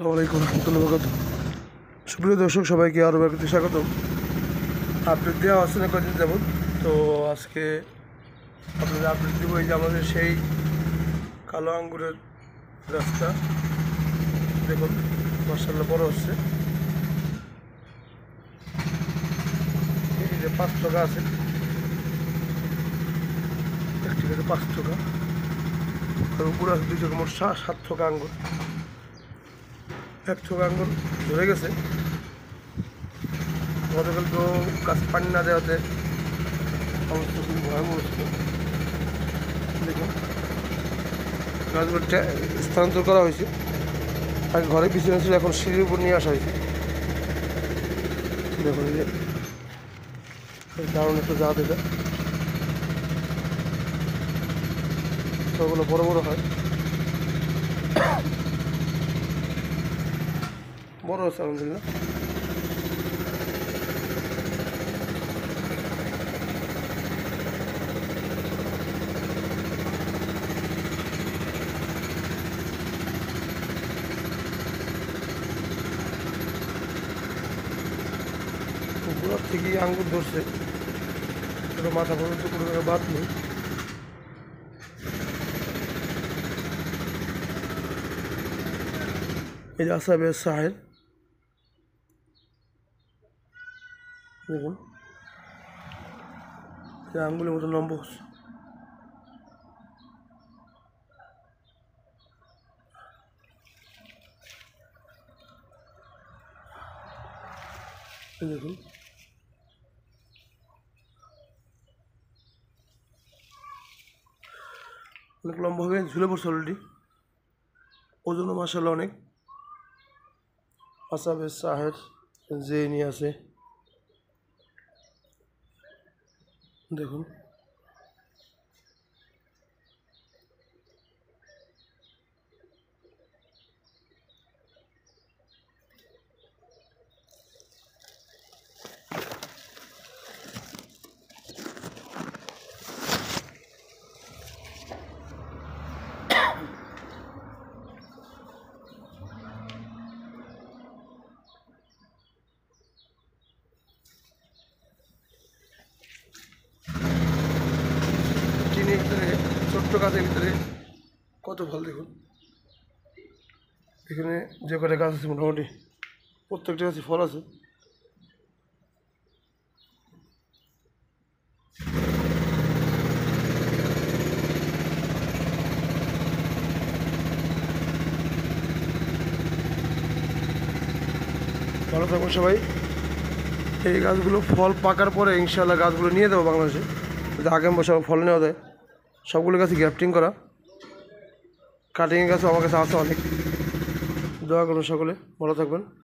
আসসালামু আলাইকুম রহমতুল্লাহ বরকাতুহু। সুপ্রিয় দর্শক, সবাইকে আরও একটি স্বাগতম। আপডেট দেওয়া আছে না কদিন যাবত, তো আজকে আপনাদের আপডেট দেবো। এই যে আমাদের সেই কালো আঙ্গুরের গাছটা দেখুন, মাশাআল্লাহ বড় হচ্ছে। এই যে 5 টাকা আছে, একটি গাছে 5 টাকা, আর উপরে আছে 2 টাকা, মোট 7 টাকা আঙ্গুর। 1 টাকা আঙ্গুর ধরে গেছে। গতকাল তো গাছ পানি না দেওয়াতে অবস্থা খুবই ভয়াবহ ছিল। দেখুন, গাছগুলো স্থানান্তর করা হয়েছে। আগে ঘরে পিছনে ছিল, এখন সিঁড়ির উপর নিয়ে আসা হয়েছে। দেখুন, এই যে দারুণ একটা জাত, এটা সবগুলো বড় বড় হয়, বড় হচ্ছে আলহামদুলিল্লাহ। গোড়ার থেকেই আঙ্গুর ধরছে, কোনো মাথা পর্যন্ত কোনো জায়গায় বাদ নেই। এই যে আসাবে সাহেল, দেখুন আঙ্গুলের মতো লম্বা হচ্ছে। দেখুন, অনেক লম্বা হবে, ঝুলে পড়ছে অলরেডি। ওজনও মাশাআল্লাহ অনেক। আসাবে সাহের যে নিয়ে আছে, দেখুন টিনের ভিতরে, ছোট্ট গাছের ভিতরে কত ফল দেখুন। এখানে যে কটা গাছ আছে মোটামুটি প্রত্যেকটা গাছে ফল আছে। ভালো থাকুন সবাই। এই গাছগুলো ফল পাকার পরে ইনশাআল্লাহ গাছগুলো নিয়ে দেবো বাংলাদেশে, যদি আগামী বছর ফল নেওয়া দেয়। সবগুলো গাছে গ্রাফটিং করা, কাটিং গাছও আমার কাছে আছে অনেক। দোয়া করুন সকলে, ভালো থাকবেন।